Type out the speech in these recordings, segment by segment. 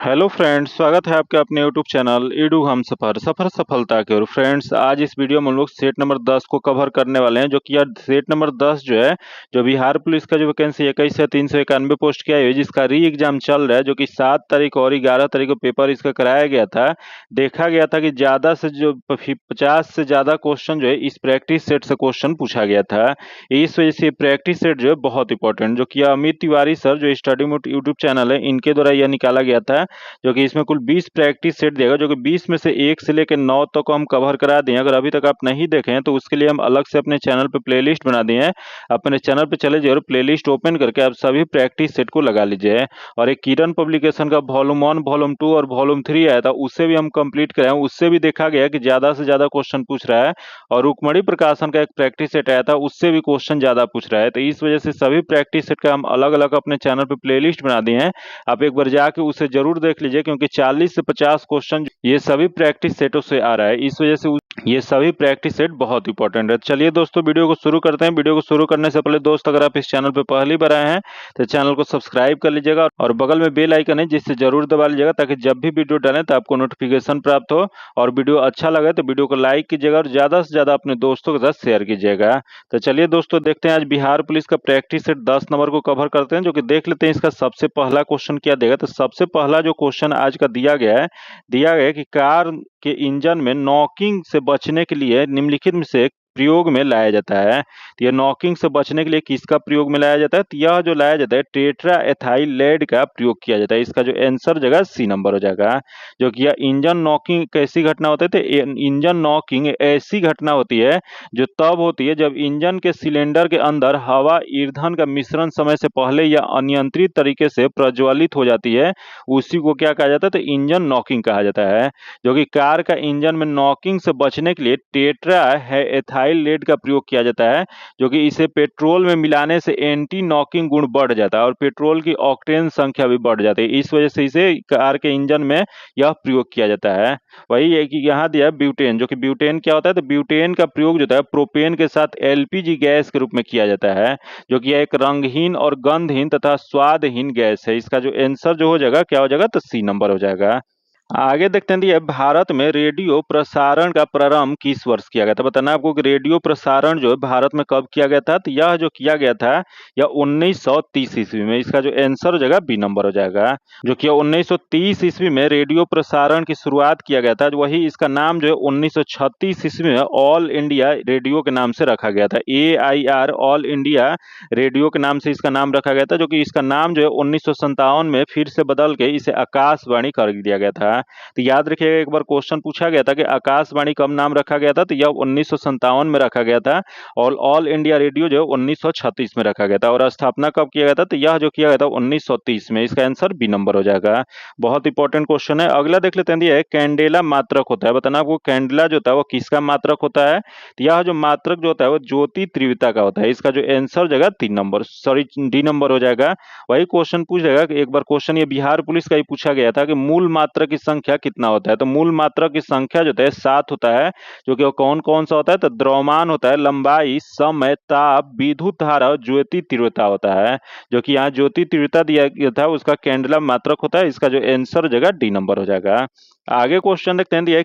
Hello friends, स्वागत है आपके अपने यूट्यूब चैनल ईडू हम सफर सफर सफलता की ओर। फ्रेंड्स, आज इस वीडियो में हम लोग सेट नंबर 10 को कवर करने वाले हैं, जो कि यार सेट नंबर 10 जो है, जो बिहार पुलिस का जो वैकेंसी 21 से 391 पोस्ट की आई है, जिसका री एग्जाम चल रहा है, जो कि 7 तारीख और 11 तारीख को पेपर इसका कराया गया था। देखा गया था कि ज्यादा से जो 50 से ज्यादा क्वेश्चन जो है इस प्रैक्टिस सेट से क्वेश्चन पूछा गया था। इस वजह से प्रैक्टिस सेट जो है बहुत इंपॉर्टेंट, जो कि अमित तिवारी सर जो स्टडी मोड यूट्यूब चैनल है, इनके द्वारा यह निकाला गया था। जो कि इसमें कुल 20 प्रैक्टिस सेट देगा, जो कि 20 में से 1 से लेकर 9 तक को हम कवर करा दिए। अगर अभी तक आप नहीं देखे हैं तो उसके लिए हम अलग से अपने चैनल पे प्लेलिस्ट बना दिए हैं। अपने चैनल पे चले जाइए और प्लेलिस्ट ओपन करके आप सभी प्रैक्टिस सेट को लगा लीजिए। और एक किरण पब्लिकेशन का वॉल्यूम 1, वॉल्यूम 2 और वॉल्यूम 3 आया था, उससे भी हम कंप्लीट कराए। उससे भी देखा गया कि ज्यादा से ज्यादा क्वेश्चन पूछ रहा है। और रुक्मणी प्रकाशन का एक प्रैक्टिस सेट आया था, उससे भी क्वेश्चन ज्यादा पूछ रहा है। तो इस वजह से सभी प्रैक्टिस सेट का हम अलग अलग अपने चैनल पे प्लेलिस्ट बना दिए हैं। आप एक बार जाके उसे जरूर देख लीजिए, क्योंकि 40 से 50 क्वेश्चन ये सभी प्रैक्टिस सेटों से आ रहा है। इस वजह से ये सभी प्रैक्टिस सेट बहुत इंपॉर्टेंट है। चलिए दोस्तों, वीडियो को शुरू करते हैं। वीडियो को शुरू करने से पहले दोस्त, अगर आप इस चैनल पर पहली बार आए हैं तो चैनल को सब्सक्राइब कर लीजिएगा और बगल में बेल आइकन है जिससे जरूर दबा लीजिएगा, ताकि जब भी वीडियो डालें तो आपको नोटिफिकेशन प्राप्त हो। और वीडियो अच्छा लगे तो वीडियो को लाइक कीजिएगा और ज्यादा से ज्यादा अपने दोस्तों के साथ शेयर कीजिएगा। तो चलिए दोस्तों, देखते हैं आज बिहार पुलिस का प्रैक्टिस सेट 10 नंबर को कवर करते हैं, जो कि देख लेते हैं इसका सबसे पहला क्वेश्चन क्या देगा। तो सबसे पहला जो क्वेश्चन आज का दिया गया है कि कार के इंजन में नॉकिंग से बचने के लिए निम्नलिखित में से प्रयोग में लाया जाता है। तो यह नॉकिंग से बचने के लिए किसका प्रयोग में लाया जाता है? तो यह जो लाया जाता है टेट्रा एथाइल लेड का प्रयोग किया जाता है। इसका जो आंसर जगह सी नंबर हो जाएगा। जो कि यह इंजन नॉकिंग कैसी घटना होती है? तो इंजन नॉकिंग ऐसी घटना होती है जो तब होती है जब इंजन के सिलेंडर के अंदर हवा ईंधन का मिश्रण समय से पहले या अनियंत्रित तरीके से प्रज्वलित हो जाती है। उसी को क्या कहा जाता है? तो इंजन नॉकिंग कहा जाता है। जो कि कार का इंजन में नॉकिंग से बचने के लिए टेट्रा है एथाइल लेड का प्रयोग किया जाता है। जो कि इसे पेट्रोल में मिलाने से एंटी नॉकिंग गुण बढ़ जाता है और पेट्रोल की ऑक्टेन संख्या भी बढ़ जाती है। इस वजह से इसे कार के इंजन में यह प्रयोग किया जाता है। वही है कि यहाँ दिया है ब्यूटेन। जो कि ब्यूटेन क्या होता है? तो ब्यूटेन का प्रयोग जो है प्रोपेन के साथ एलपीजी गैस के रूप में किया जाता है। जो कि एक रंगहीन और गंधहीन तथा स्वादहीन गैस है। इसका जो आंसर जो हो जाएगा क्या हो जाएगा? तो सी नंबर हो जाएगा। आगे देखते हैं, भारत में रेडियो प्रसारण का प्रारंभ किस वर्ष किया गया था? बताना आपको कि रेडियो प्रसारण जो है भारत में कब किया गया था। तो यह जो किया गया था यह 1930 ईस्वी में। इसका जो आंसर हो जाएगा बी नंबर हो जाएगा। जो कि 1930 ईस्वी में रेडियो प्रसारण की शुरुआत किया गया था। वही इसका नाम जो है 1936 ईस्वी में ऑल इंडिया रेडियो के नाम से रखा गया था। AIR ऑल इंडिया रेडियो के नाम से इसका नाम रखा गया था। जो कि इसका नाम जो है 1957 में फिर से बदल के इसे आकाशवाणी कर दिया गया था। तो याद रखिएगा, एक बार क्वेश्चन पूछा गया था कि आकाशवाणी कब नाम रखा गया था। तो यह 1957 में रखा गया था। और ऑल इंडिया रेडियो जो 1936 में रखा गया था। और स्थापना कब किया गया था? तो यह जो किया गया था 1930 में। इसका आंसर बी नंबर हो जाएगा। बहुत इंपॉर्टेंट क्वेश्चन है। अगला देख लेते हैं, ये कैंडेला मात्रक होता है। बताना आपको कैंडेला जो होता है वो किसका मात्रक होता है? तो यह जो मात्रक जो होता है वो ज्योति तीव्रता का होता है। इसका जो आंसर जगह 3 नंबर, सॉरी डी नंबर हो जाएगा। वही क्वेश्चन पूछ जाएगा कि एक बार क्वेश्चन ये बिहार पुलिस का ही पूछा गया था कि मूल मात्रक की संख्या कितना होता है। तो मूल मात्रक की संख्या जो है 7 होता है। जो कि वो कौन कौन सा होता है? तो द्रव्यमान होता है, लंबाई, समय, ताप, विद्युत धारा और ज्योति तीव्रता होता है। जो कि यहाँ ज्योति तीव्रता दिया गया था उसका कैंडेला मात्रक होता है। इसका जो आंसर हो जाएगा डी नंबर हो जाएगा। आगे क्वेश्चन देखते हैं, दिया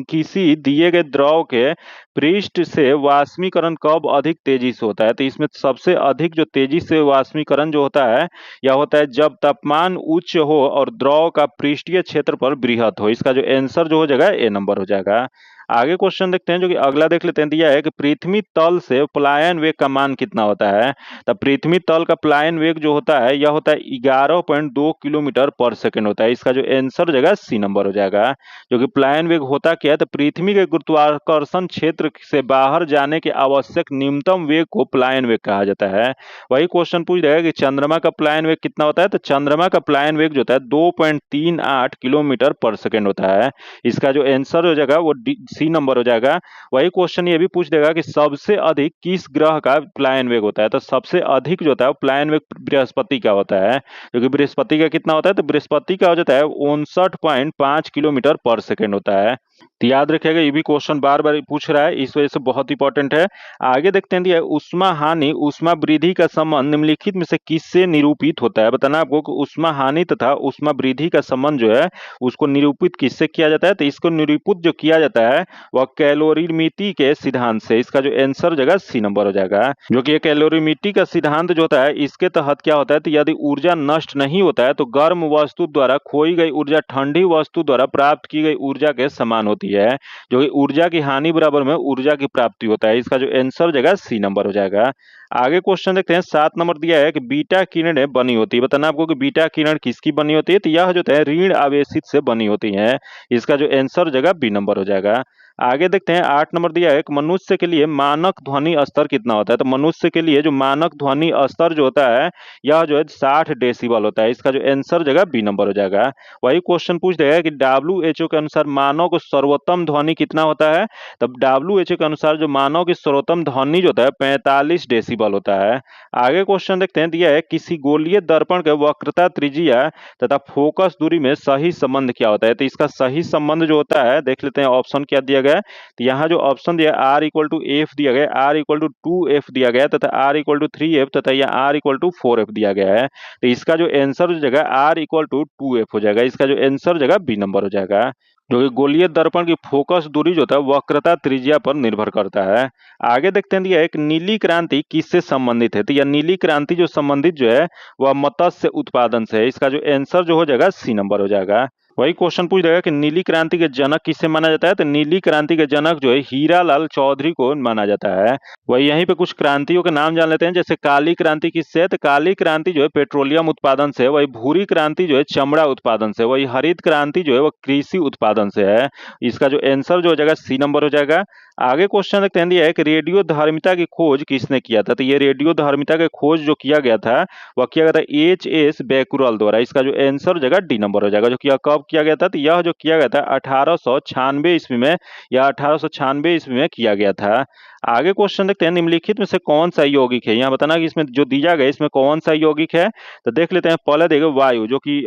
किसी दिए गए द्रव के पृष्ठ से वाष्पीकरण कब अधिक तेजी से होता है? तो इसमें सबसे अधिक जो तेजी से वाष्पीकरण जो होता है यह होता है जब तापमान उच्च हो और द्रव का पृष्ठीय क्षेत्रफल बृहत हो। इसका जो आंसर जो हो जाएगा ए नंबर हो जाएगा। आगे क्वेश्चन देखते हैं, जो कि अगला देख लेते हैं। दिया है कि पृथ्वी तल से पलायन वेग का मान कितना होता है? तो पृथ्वी तल का पलायन वेग जो होता है यह होता है 11.2 किलोमीटर पर सेकंड होता है। इसका जो आंसर हो जाएगा सी नंबर हो जाएगा। जो कि पलायन वेग होता क्या है? तो पृथ्वी के गुरुत्वाकर्षण क्षेत्र से बाहर जाने के आवश्यक न्यूनतम वेग को पलायन वेग कहा जाता है। वही क्वेश्चन पूछ जाएगा कि चंद्रमा का पलायन वेग कितना होता है? तो चंद्रमा का पलायन वेग जो होता है 2.38 किलोमीटर पर सेकंड होता है। इसका जो आंसर हो जाएगा वो सी नंबर हो जाएगा। वही क्वेश्चन ये भी पूछ देगा कि सबसे अधिक किस ग्रह का पलायन वेग होता है? तो सबसे अधिक जो होता है पलायन वेग बृहस्पति का होता है। क्योंकि बृहस्पति का कितना होता है? तो बृहस्पति का हो जाता है 59.5 किलोमीटर पर सेकंड होता है। तो याद रखिएगा, ये भी क्वेश्चन बार बार पूछ रहा है, इस वजह से बहुत इंपॉर्टेंट है। आगे देखते हैं, दिया उष्मा हानि उष्मा वृद्धि का संबंध निम्नलिखित में से किससे निरूपित होता है। बताना आपको कि उष्मा हानि तथा उष्मा वृद्धि का संबंध जो है उसको निरूपित किससे किया जाता है। तो इसको निरूपित जो किया जाता है वह कैलोरीमिति के सिद्धांत से। इसका जो आंसर जगह सी नंबर हो जाएगा, जो कि कैलोरीमिति का सिद्धांत जो होता है इसके तहत क्या होता है, तो यदि ऊर्जा नष्ट नहीं होता है तो गर्म वस्तु द्वारा खोई गई ऊर्जा ठंडी वस्तु द्वारा प्राप्त की गई ऊर्जा के समान होती है, जो कि ऊर्जा की हानि बराबर में ऊर्जा की प्राप्ति होता है। इसका जो आंसर जगह सी नंबर हो जाएगा। आगे क्वेश्चन देखते हैं, 7 नंबर दिया है कि बीटा किरणें बनी होती है। बताना आपको कि बीटा किरण किसकी बनी होती है। तो यह जो है ऋण आवेशित से बनी होती है। इसका जो आंसर जगह बी नंबर हो जाएगा। आगे देखते हैं, 8 नंबर दिया है कि मनुष्य के लिए मानक ध्वनि स्तर कितना होता है। तो मनुष्य के लिए जो मानक ध्वनि स्तर जो होता है यह जो है 60 डेसिबल होता है। इसका जो आंसर जगह बी नंबर हो जाएगा। वही क्वेश्चन पूछ देगा कि WHO के अनुसार मानव को सर्वोत्तम ध्वनि कितना होता है। तब WHO के अनुसार जो मानव की सर्वोत्तम ध्वनि जो होता है 45 डेसिबल होता है। आगे क्वेश्चन देखते हैं, दिया है किसी गोलीय दर्पण के वक्रता त्रिज्या तथा फोकस दूरी में सही संबंध क्या होता है। तो इसका सही संबंध जो होता है देख लेते हैं, ऑप्शन क्या दिया गया है। तो यहाँ जो ऑप्शन दिया R इक्वल टू एफ दिया गया, R इक्वल टू 2f दिया गया तथा R इक्वल टू 3f तथा यहाँ R इक्वल टू 4f दिया गया है। तो इसका जो आंसर हो जाएगा R इक्वल टू 2f हो जाएगा। इसका जो आंसर जगह बी नंबर हो जाएगा, जो कि गोलीय दर्पण की फोकस दूरी जो होता है वक्रता त्रिज्या पर निर्भर करता है। आगे देखते हैं, दिया एक नीली क्रांति किससे संबंधित है। तो यह नीली क्रांति जो संबंधित जो है वह मत्स्य उत्पादन से है। इसका जो आंसर जो हो जाएगा सी नंबर हो जाएगा। वही क्वेश्चन पूछ देगा कि नीली क्रांति के जनक किससे माना जाता है। तो नीली क्रांति के जनक जो है हीरालाल चौधरी को माना जाता है। वही यहीं पे कुछ क्रांतियों के नाम जान लेते हैं, जैसे काली क्रांति किससे है। तो काली क्रांति जो है पेट्रोलियम उत्पादन से। वही भूरी क्रांति जो है चमड़ा उत्पादन से। वही हरित क्रांति जो है वो कृषि उत्पादन से है। इसका जो आंसर जो हो जाएगा सी नंबर हो जाएगा। आगे क्वेश्चन देखते हैं, दिया है कि रेडियो धार्मिता की खोज किसने किया था। तो ये रेडियो धार्मिता की खोज जो किया गया था वह किया गया था HS बैकुरल द्वारा। इसका जो आंसर जगह डी नंबर हो जाएगा, जो कि कब किया गया था। तो यह जो किया गया था 1896 ईस्वी में या 1896 ईस्वी में किया गया था। आगे क्वेश्चन देखते हैं, निम्नलिखित में से कौन सा यौगिक है। यहाँ बताना कि इसमें जो दिया गया इसमें कौन सा यौगिक है। तो देख लेते हैं, पहले देखो वायु जो कि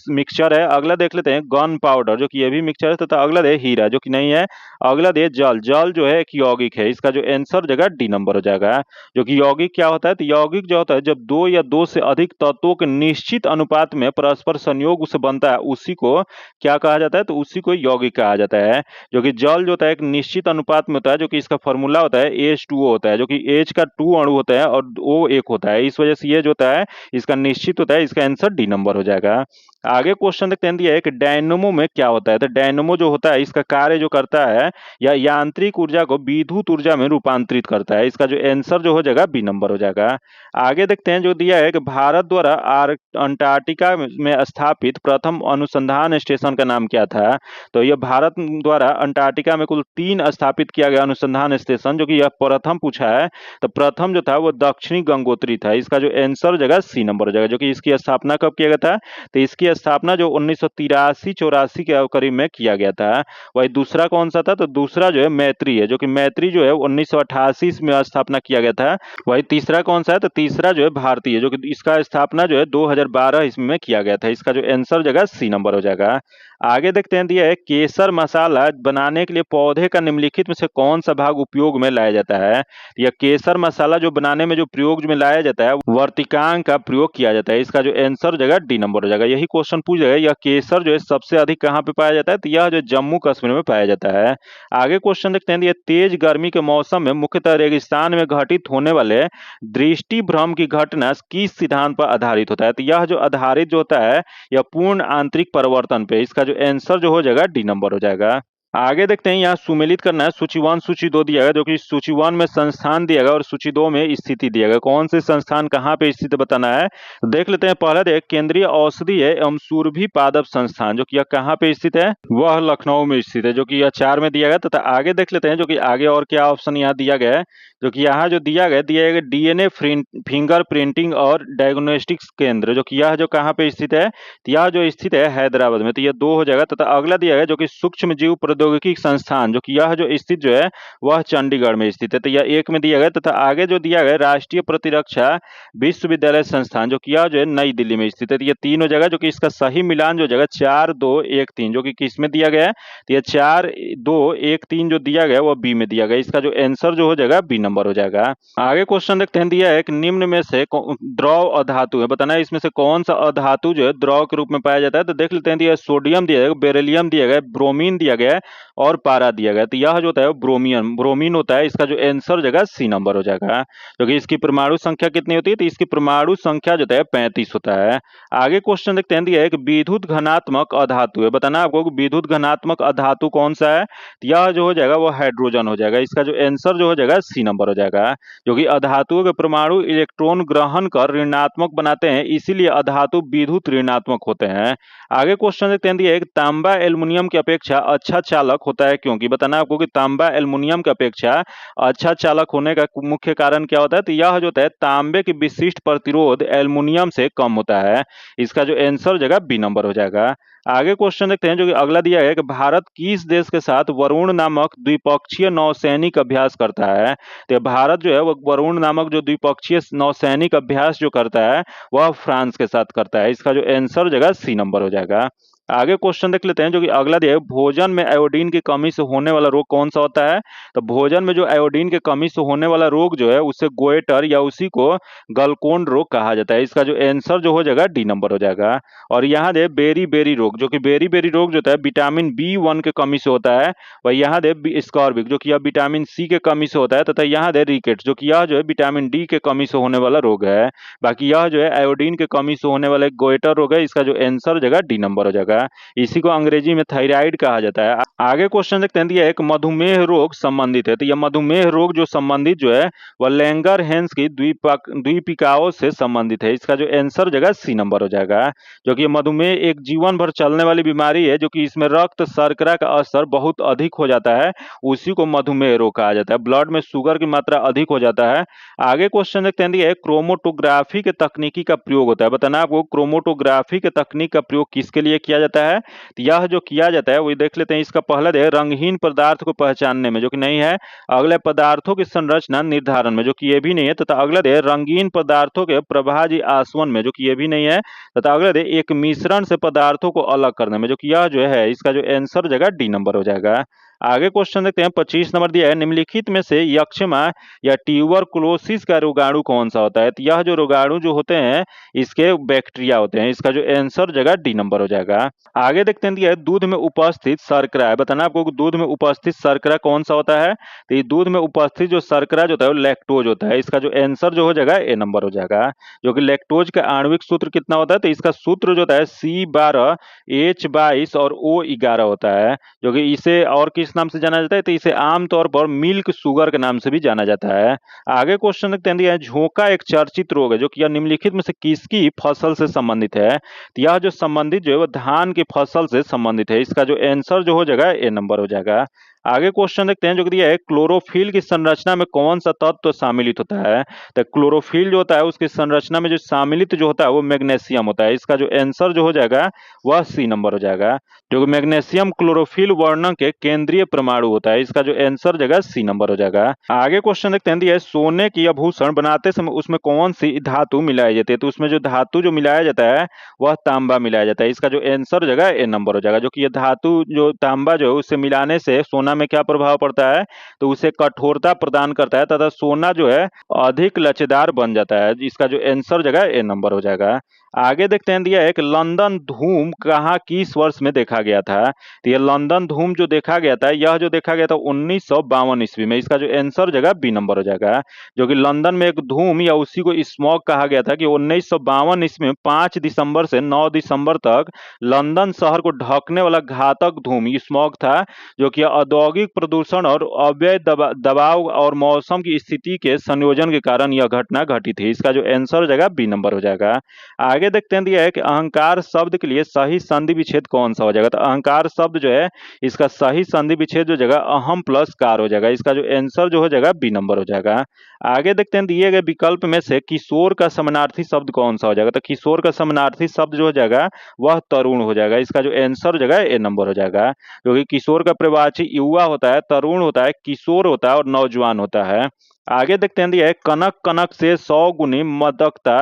मिक्सचर है। अगला देख लेते हैं गन पाउडर जो कि ये भी मिक्सचर है तथा अगला दे हीरा जो कि नहीं है। अगला दे जल, जल जो है एक यौगिक है। इसका जो आंसर जगह डी नंबर हो जाएगा, जो कि यौगिक क्या होता है। तो यौगिक जो होता है जब दो या दो से अधिक तत्वों के निश्चित अनुपात में परस्पर संयोग से बनता है उसी को क्या कहा जाता है। तो उसी को यौगिक कहा जाता है। जो कि जल जो होता है एक निश्चित अनुपात में होता है, जो कि इसका फॉर्मूला होता है H2O होता है, जो कि H का 2 अणु होता है और O एक होता है। इस वजह से ये जो होता है इसका निश्चित होता है। इसका आंसर डी नंबर हो जाएगा। आगे क्वेश्चन देखते हैं, दिया है कि डायनेमो में क्या होता है। तो डायनेमो जो होता है इसका कार्य जो करता है या यांत्रिक ऊर्जा को विद्युत ऊर्जा में रूपांतरित करता है। इसका जो आंसर जो हो जाएगा बी नंबर हो जाएगा। आगे देखते हैं, जो दिया है कि भारत द्वारा अंटार्कटिका में स्थापित प्रथम अनुसंधान स्टेशन का नाम क्या था। तो यह भारत द्वारा अंटार्कटिका में कुल 3 स्थापित किया गया अनुसंधान स्टेशन, जो कि यह प्रथम पूछा है। तो प्रथम जो था वो दक्षिणी गंगोत्री था। इसका जो आंसर जगह सी नंबर हो जाएगा, जो कि इसकी स्थापना कब किया गया था। तो इसकी स्थापना जो 1983-84 के करीब में किया गया था। वही दूसरा कौन सा था। तो दूसरा जो है मैत्री है, जो कि मैत्री जो है 1988 में स्थापना किया गया था। वही तीसरा कौन सा है। तो तीसरा जो है भारतीय, जो कि इसका स्थापना जो है 2012 ईस्वी में किया गया था। इसका जो आंसर जगह सी नंबर हो जाएगा। आगे देखते हैं, दिया है केसर मसाला बनाने के लिए पौधे का निम्नलिखित में से कौन सा भाग उपयोग में लाया जाता है। यह केसर मसाला जो बनाने में जो प्रयोग में लाया जाता है वर्तिकांग का प्रयोग किया जाता है। इसका जो आंसर जगह डी नंबर हो जाएगा। यही क्वेश्चन पूछ जाएगा, यह केसर जो है सबसे अधिक कहाँ पे पाया जाता है। तो यह जो जम्मू कश्मीर में पाया जाता है। आगे क्वेश्चन देखते हैं, ये तेज गर्मी के मौसम में मुख्यतः रेगिस्तान में घटित होने वाले दृष्टि भ्रम की घटना किस सिद्धांत पर आधारित होता है। तो यह जो आधारित जो होता है यह पूर्ण आंतरिक परिवर्तन पे। इसका जो आंसर जो हो जाएगा डी नंबर हो जाएगा। आगे देखते हैं, यहाँ सुमेलित करना है। सूची 1 सूची 2 दिया गया, जो कि सूची 1 में संस्थान दिया गया और सूची 2 में स्थिति दिया गया। कौन से संस्थान कहाँ पे स्थित बताना है। तो देख लेते हैं, पहला देख केंद्रीय औषधीय एवं सुरभि पादप संस्थान, जो कि यह कहाँ पे स्थित है। वह लखनऊ में स्थित है, जो कि यह 4 में दिया गया। तथा आगे देख लेते हैं, जो कि आगे और क्या ऑप्शन यहाँ दिया गया है। जो कि यहाँ जो दिया गया DNA फिंगर प्रिंटिंग और डायग्नोस्टिक्स केंद्र, जो कि यह जो कहाँ पे स्थित है। तो यह जो स्थित है हैदराबाद में। तो यह 2 हो जाएगा। तथा अगला दिया गया जो कि सूक्ष्म जीव प्रौद्योगिकी संस्थान जो कि यह जो स्थित जो है वह चंडीगढ़ में स्थित है। तो यह एक में दिया गया तथा आगे जो दिया गया राष्ट्रीय प्रतिरक्षा विश्वविद्यालय संस्थान जो कि यह जो है नई दिल्ली में स्थित है। तो ये तीन हो जाएगा, जो कि इसका सही मिलान जो जगह 4 2 1 3 जो कि किस में दिया गया है, तो ये 4 2 1 3 जो दिया गया वो बी में दिया गया। इसका जो आंसर जो हो जाएगा बी नंबर हो जाएगा। आगे क्वेश्चन देखते हैं, दिया है कि निम्न में से द्रव अधातु है, बताना है इसमें से कौन सा अधातु जो है द्रव के रूप में पाया जाता है। तो देख लेते हैं, दिया सोडियम दिया गया, बेरिलियम दिया गया, ब्रोमीन दिया गया और पारा दिया गया। तो यह जो होता है ब्रोमीन होता है। इसका जो आंसर जगह सी नंबर हो जाएगा, क्योंकि इसकी परमाणु संख्या कितनी होती है, तो इसकी परमाणु संख्या जो है 35 होता है। आगे क्वेश्चन देखते हैं, दिया है कि विद्युत घनात्मक अधातु है, बताना आपको विद्युत घनात्मक अधातु कौन सा है। तो यह जो हो जाएगा वो हाइड्रोजन हो जाएगा। इसका जो आंसर जो हो जाएगा सी नंबर हो जाएगा, क्योंकि अधातुओं के परमाणु इलेक्ट्रॉन ग्रहण कर ऋणात्मक बनाते हैं, इसीलिए अधातु विद्युत ऋणात्मक होते हैं। आगे क्वेश्चन देखते हैं, दिया है कि तांबा एल्युमिनियम की अपेक्षा अच्छा चालक होता है क्योंकि, बताना आपको कि तांबा एल्युमिनियम की अपेक्षा अच्छा चालक होने का मुख्य कारण क्या होता है। तो यह जो होता है तांबे की विशिष्ट प्रतिरोध एल्युमिनियम से कम होता है। इसका जो आंसर जगह बी नंबर हो जाएगा। आगे क्वेश्चन देखते हैं, जो कि अगला दिया है कि भारत किस देश के साथ वरुण नामक द्विपक्षीय नौसैनिक अभ्यास करता है। तो भारत जो है वो वरुण नामक जो द्विपक्षीय नौसैनिक अभ्यास जो करता है वह फ्रांस के साथ करता है। इसका जो आंसर जगह सी नंबर हो जाएगा। आगे क्वेश्चन देख लेते हैं, जो कि अगला दिया है, भोजन में आयोडीन की कमी से होने वाला रोग कौन सा होता है। तो भोजन में जो आयोडीन की कमी से होने वाला रोग जो है उसे गोइटर या उसी को गलकोन रोग कहा जाता है। इसका जो आंसर जो हो जाएगा डी नंबर हो जाएगा। और यहाँ दे बेरी बेरी रोग, जो कि बेरी बेरी रोग जो होता है विटामिन B1 के कमी से होता है। वही यहाँ दे स्कॉर्बिक जो कि यह विटामिन C के कमी से होता है, तथा यहाँ दे रिकेट जो कि यह जो है विटामिन D के कमी से होने वाला रोग है। बाकी यह जो है आयोडीन के कमी से होने वाला एक गोइटर रोग है। इसका जो आंसर जगह डी नंबर हो जाएगा। इसी को अंग्रेजी में थायराइड कहा जाता है। आगे क्वेश्चन देखते हैं, दिया है एक मधुमेह रोग संबंधित है। तो यह मधुमेह रोग जो संबंधित जो है वह लैंगरहैंस की द्वीपिकाओं से संबंधित है। इसका जो आंसर जगह सी नंबर हो जाएगा, जो कि मधुमेह एक जीवन भर चलने वाली बीमारी है, जो कि इसमें रक्त शर्करा का स्तर बहुत अधिक हो जाता है, उसी को मधुमेह रोग कहा जाता है। ब्लड में शुगर की मात्रा अधिक हो जाता है। आगे क्वेश्चन देखते हैं, दिया है क्रोमोटोग्राफी के तकनीकी का प्रयोग होता है, बताना आपको क्रोमोटोग्राफी के तकनीक का प्रयोग किसके लिए किया जाता है। तो यह जो किया जाता है वो देख लेते हैं। इसका पहला है रंगहीन पदार्थ को पहचानने में, जो कि नहीं है। अगले पदार्थों की संरचना निर्धारण में, जो कि ये भी नहीं है। तथा अगला है रंगीन पदार्थों के प्रभाजी आसवन में, जो कि ये भी नहीं है। तथा अगला है एक मिश्रण से पदार्थों को अलग करने में, जो कि यह जो है इसका जो आंसर जगह डी नंबर हो जाएगा। आगे क्वेश्चन देखते हैं, 25 नंबर दिया है, निम्नलिखित में से यक्षमा या ट्यूबरकुलोसिस का रोगाणु कौन सा होता है। तो यह जो रोगाणु जो होते हैं इसके बैक्टीरिया होते हैं। इसका जो आंसर जगह डी नंबर हो जाएगा। आगे देखते हैं, दिया है दूध में उपस्थित शर्करा है, बताना आपको दूध में उपस्थित शर्करा कौन सा होता है। तो ये दूध में उपस्थित जो शर्करा जो होता है वो लैक्टोज होता है। इसका जो आंसर जो हो जाएगा ए नंबर हो जाएगा, जो कि लैक्टोज का आणविक सूत्र कितना होता है। तो इसका सूत्र जो होता है C12 H22 और O11 होता है, जो कि इसे और किस नाम से जाना जाता है। तो इसे आमतौर पर मिल्क शुगर के नाम से भी जाना जाता है। आगे क्वेश्चन देखते हैं, दिया है झोंका एक चर्चित रोग है, जो कि यह निम्नलिखित में से किसकी फसल से संबंधित है। तो यह जो संबंधित जो है वो धान की फसल से संबंधित है। इसका जो आंसर जो हो जाएगा ए नंबर हो जाएगा। आगे क्वेश्चन देखते हैं, जो दिया है क्लोरोफिल की संरचना में कौन सा तत्व शामिलित होता है। तो क्लोरोफिल जो होता है उसकी संरचना में जो शामिलित जो होता है वो मैग्नीशियम होता है। इसका जो आंसर जो हो जाएगा वह सी नंबर हो जाएगा, जो मैग्नीशियम क्लोरोफिल वर्णक के केंद्रीय परमाणु होता है। इसका जो आंसर जगह सी नंबर हो जाएगा। आगे क्वेश्चन देखते हैं, दिया है सोने की आभूषण बनाते समय उसमें कौन सी धातु मिलाई जाती है। तो उसमें जो धातु जो मिलाया जाता है वह तांबा मिलाया जाता है। इसका जो आंसर जगह ए नंबर हो जाएगा, जो कि ये धातु जो तांबा जो है उससे मिलाने से सोना में क्या प्रभाव पड़ता है, तो उसे कठोरता प्रदान करता है तथा सोना जो है अधिक लचीदार बन जाता है। इसका जो आंसर जगह ए नंबर हो जाएगा। आगे देखते हैं, दिया एक लंदन धूम कहाँ किस वर्ष में देखा गया था। तो ये लंदन धूम जो देखा गया था यह जो देखा गया था 1952 ईस्वी में। इसका जो आंसर जगह बी नंबर हो जाएगा, जो कि लंदन में एक धूम या उसी को स्मॉग कहा गया था कि 1952 ईस्वी में 5 दिसंबर से 9 दिसंबर तक लंदन शहर को ढकने वाला घातक धूम स्मॉग था, जो कि औद्योगिक प्रदूषण और अवैध दबाव और मौसम की स्थिति के संयोजन के कारण यह घटना घटी थी। इसका जो आंसर हो जाएगा बी नंबर हो जाएगा। आगे आगे देखते हैं, दिया है कि अहंकार शब्द के लिए सही संधि विच्छेद कौन सा हो जाएगा। तो अहंकार शब्द जो है इसका सही संधि विच्छेद जो जगह अहम प्लस कार हो जाएगा। इसका जो आंसर जो हो जाएगा बी नंबर हो जाएगा। आगे देखते हैं, दिए गए विकल्प में से किशोर का समानार्थी शब्द कौन सा हो जाएगा। तो किशोर का समानार्थी शब्द जो हो जाएगा वह तरुण हो जाएगा। इसका जो आंसर जो है ए नंबर हो जाएगा, क्योंकि किशोर का प्रवाची युवा होता है, तरुण होता है, किशोर होता है और नौजवान होता है। आगे देखते हैं, दिया है कनक कनक से 100 गुनी मदकता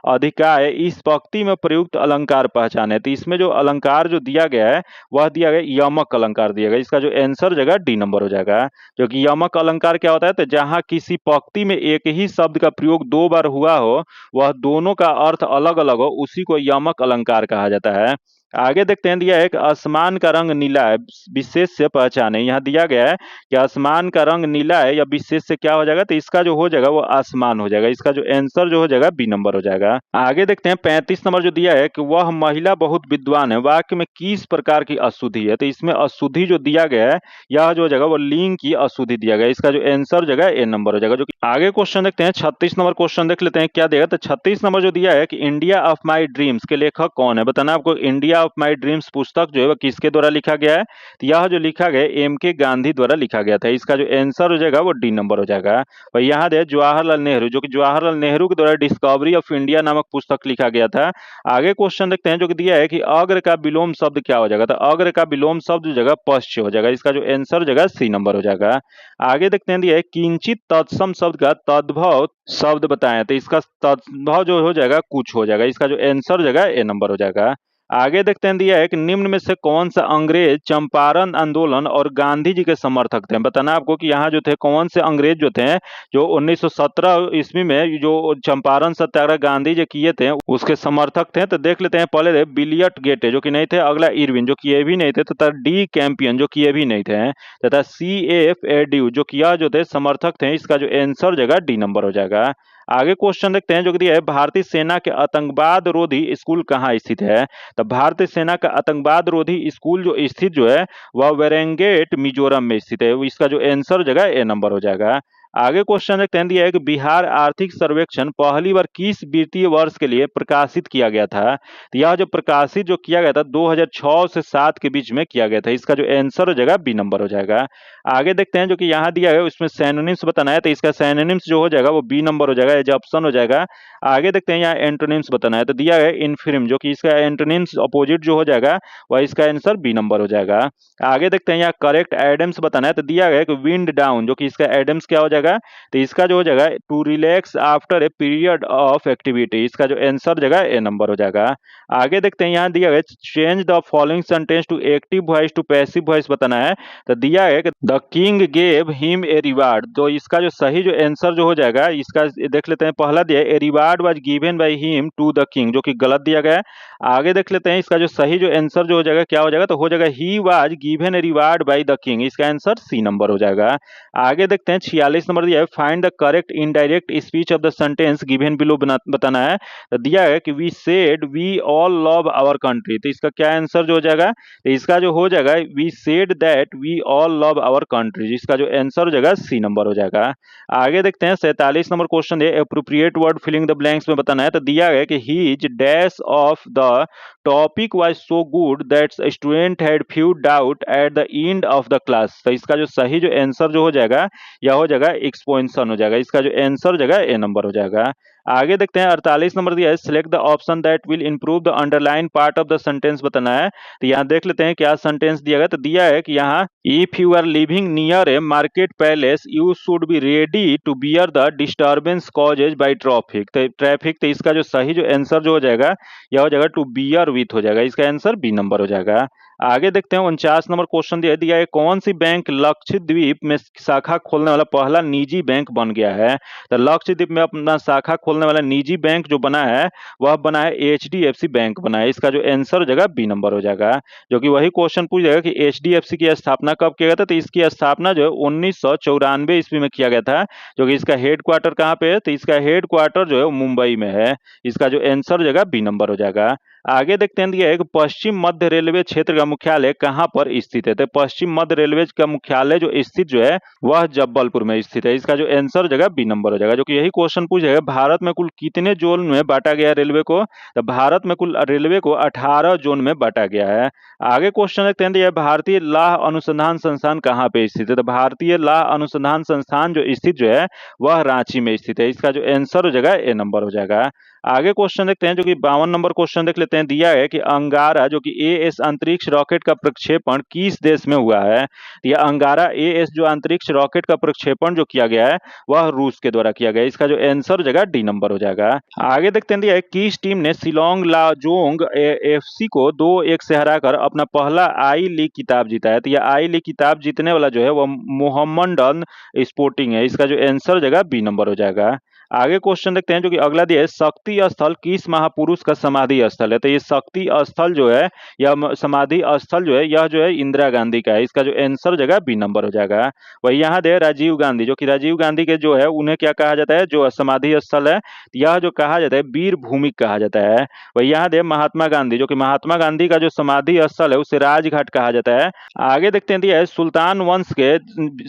अधिकाय इस पंक्ति में प्रयुक्त अलंकार पहचाने। तो इसमें जो अलंकार जो दिया गया है वह दिया गया यमक अलंकार दिया गया। इसका जो आंसर जगह डी नंबर हो जाएगा, जो कि यमक अलंकार क्या होता है, तो जहां किसी पंक्ति में एक ही शब्द का प्रयोग दो बार हुआ हो, वह दोनों का अर्थ अलग अलग हो, उसी को यमक अलंकार कहा जाता है। आगे देखते हैं, दिया है कि आसमान का रंग नीला है, विशेष से पहचाने। यहाँ दिया गया है कि आसमान का रंग नीला है या विशेष से क्या हो जाएगा, तो इसका जो हो जाएगा वो आसमान हो जाएगा। इसका जो आंसर जो हो जाएगा बी नंबर हो जाएगा। आगे देखते हैं 35 नंबर जो दिया है कि वह महिला बहुत विद्वान है, वाक्य में किस प्रकार की अशुद्धि है। तो इसमें अशुद्धि जो दिया गया है यह जो हो जाएगा वो लिंग की अशुद्धि दिया गया है। इसका जो आंसर जो है ए नंबर हो जाएगा। जो कि आगे क्वेश्चन देखते हैं 36 नंबर क्वेश्चन देख लेते हैं क्या देगा। तो 36 नंबर जो दिया है कि इंडिया ऑफ माई ड्रीम्स के लेखक कौन है। बताना आपको, इंडिया ऑफ माई ड्रीम्स पुस्तक जो है वो किसके द्वारा लिखा गया है। तो यह जो लिखा गया एम के गांधी द्वारा लिखा गया था। इसका जो आंसर हो जाएगा वो डी नंबर हो जाएगा। और यहाँ दे जवाहरलाल नेहरू, जो कि जवाहरलाल नेहरू के द्वारा डिस्कवरी ऑफ इंडिया नामक पुस्तक लिखा गया था। आगे क्वेश्चन देखते हैं जो कि दिया है कि अग्र का विलोम शब्द क्या हो जाएगा। तो अग्र का विलोम शब्द जो जगह पश्च हो जाएगा। इसका जो आंसर जगह सी नंबर हो जाएगा। आगे देखते हैं, दिया है किंचित तत्सम शब्द का तद्भव शब्द बताएं। तो इसका तद्भव जो हो जाएगा कुछ हो जाएगा। इसका जो आंसर जगह ए नंबर हो जाएगा। आगे देखते हैं, दिया है कि निम्न में से कौन सा अंग्रेज चंपारण आंदोलन और गांधी जी के समर्थक थे। बताना आपको कि यहाँ जो थे कौन से अंग्रेज जो थे जो 1917 ईस्वी में जो चंपारण सत्याग्रह गांधी जी किए थे उसके समर्थक थे। तो देख लेते हैं, पहले बिलियट गेटे जो कि नहीं थे, अगला इरविन जो कि ये भी नहीं थे, तथा डी कैंपियन जो कि ये भी नहीं थे, तथा CF एड्यू जो कि यह जो थे समर्थक थे। इसका जो आंसर जगह डी नंबर हो जाएगा। आगे क्वेश्चन देखते हैं जो कि दिया है भारतीय सेना के आतंकवाद रोधी स्कूल कहाँ स्थित है। तो भारतीय सेना का आतंकवाद रोधी स्कूल जो स्थित जो है वह वेरेंगेट मिजोरम में स्थित है। इसका जो आंसर जगह ए नंबर हो जाएगा। आगे क्वेश्चन देखते हैं, दिया है कि बिहार आर्थिक सर्वेक्षण पहली बार किस वित्तीय वर्ष के लिए प्रकाशित किया गया था। तो यह जो प्रकाशित जो किया गया था 2006 से 7 के बीच में किया गया था। इसका जो आंसर हो जाएगा बी नंबर हो जाएगा। आगे देखते हैं जो कि यहाँ दिया है उसमें सैनोनिम्स बताना है। तो इसका सैनोनिम्स जो हो जाएगा वो बी नंबर हो जाएगा, जो ऑप्शन हो जाएगा। आगे देखते हैं यहाँ एंटोनिम्स बताना है। तो दिया है इन्फिनिम जो कि इसका एंटोनिम्स अपोजिट जो हो जाएगा वह इसका आंसर बी नंबर हो जाएगा। आगे देखते हैं यहाँ करेक्ट एडम्स बताना है। तो दिया गया है कि विंड डाउन जो कि इसका एडम्स क्या हो जाएगा, तो इसका जो हो जाएगा to relax after a period of activity. इसका जो आंसर जगह ए नंबर हो जाएगा। आगे देखते हैं यहाँ दिया गया change the following sentence to active voice to passive voice बताना है। तो दिया है कि the king gave him a reward. तो इसका जो सही जो आंसर जो हो जाएगा इसका देख लेते हैं, पहला दिया a reward was given by him to the king जो कि गलत दिया गया है। आगे देख लेते हैं इसका जो सही जो आंसर जो हो जाएगा क्या हो जाएगा, तो हो जाएगा he was given a reward by the king. इसका आंसर सी नंबर हो जाएगा। आगे देखते हैं 46 नंबर दिया है find the correct indirect speech of the sentence given below बताना है। तो दिया है कि we said we all love our country. तो इसका क्या आंसर जो हो जाएगा, तो इसका जो हो जाएगा we said that we all love our country. इसका जो आंसर हो जाएगा सी नंबर हो जाएगा। आगे देखते हैं 47 नंबर क्वेश्चन है appropriate word filling the blanks में बताना है। तो दिया है कि his dash of the topic was so good that student had few doubt at the end of the class. तो इसका जो सही जो आंसर जो हो जाएगा यह हो जाएगा एक्सपोनेंशन हो जाएगा। इसका जो आंसर जगह ए नंबर हो जाएगा। आगे देखते हैं 48 नंबर दिया है select the option that will improve the underline part of the sentence बताना है। तो यहाँ देख लेते हैं क्या सेंटेंस दिया गया। तो दिया है कि यहाँ if you are living near a market palace you should be ready to bear the disturbance causes by traffic. तो इसका जो सही जो आंसर जो हो जाएगा यह हो जाएगा टू बियर विथ हो जाएगा। इसका आंसर बी नंबर हो जाएगा। आगे देखते हैं 49 नंबर क्वेश्चन दिया है कौन सी बैंक लक्षद्वीप में शाखा खोलने वाला पहला निजी बैंक बन गया है। तो लक्षद्वीप में अपना शाखा खोलने वाला निजी बैंक जो बना है वह बना है HDFC बैंक बना है। इसका जो आंसर हो जाएगा बी नंबर हो जाएगा। जो कि वही क्वेश्चन पूछ जाएगा कि HDFC की स्थापना कब किया गया था। तो इसकी स्थापना जो है 1994 ईस्वी में किया गया था। जो कि इसका हेड क्वार्टर कहाँ पे है, तो इसका हेड क्वार्टर जो है मुंबई में है। इसका जो आंसर हो जाएगा बी नंबर हो जाएगा। आगे देखते हैं दिया है कि पश्चिम मध्य रेलवे क्षेत्र का मुख्यालय कहाँ पर स्थित है। तो पश्चिम मध्य रेलवे का मुख्यालय जो स्थित जो है वह जबलपुर में स्थित है। इसका जो आंसर हो जाएगा बी नंबर हो जाएगा, जो कि यही क्वेश्चन पूछेगा भारत में कुल कितने जोन में बांटा गया है रेलवे को। तो भारत में कुल रेलवे को 18 जोन में बांटा गया है। आगे क्वेश्चन देखते हैं दिया है भारतीय लाह अनुसंधान संस्थान कहाँ पे स्थित है। तो भारतीय लाह अनुसंधान संस्थान जो स्थित जो है वह रांची में स्थित है। इसका जो आंसर हो जाएगा ए नंबर हो जाएगा। आगे क्वेश्चन देखते हैं जो कि 52 नंबर क्वेश्चन देख लेते हैं। दिया है कि अंगारा जो कि एएस अंतरिक्ष रॉकेट का प्रक्षेपण किस देश में हुआ है। यह अंगारा एएस जो अंतरिक्ष रॉकेट का प्रक्षेपण जो किया गया है वह रूस के द्वारा किया गया है। इसका जो आंसर हो जाएगा डी नंबर हो जाएगा। आगे देखते हैं दिया है किस टीम ने शिलोंग लाजोंग एफसी को 2-1 से हराकर अपना पहला आई लीग खिताब जीता है। तो यह आई लीग खिताब जीतने वाला जो है वह मोहम्मडन स्पोर्टिंग है। इसका जो आंसर हो जाएगा बी नंबर हो जाएगा। आगे क्वेश्चन देखते हैं जो कि अगला दिया है शक्ति स्थल किस महापुरुष का समाधि स्थल है। तो ये शक्ति स्थल जो है या समाधि स्थल जो है यह जो है इंदिरा गांधी का है। इसका जो आंसर हो जाएगा बी नंबर हो जाएगा। वही यहाँ दे राजीव गांधी जो कि राजीव गांधी के जो है उन्हें क्या कहा जाता है, जो समाधि स्थल है यह जो कहा जाता है वीर भूमि कहा जाता है। वही यहाँ दे महात्मा गांधी जो कि महात्मा गांधी का जो समाधि स्थल है उसे राजघाट कहा जाता है। आगे देखते हैं दिया है सुल्तान वंश के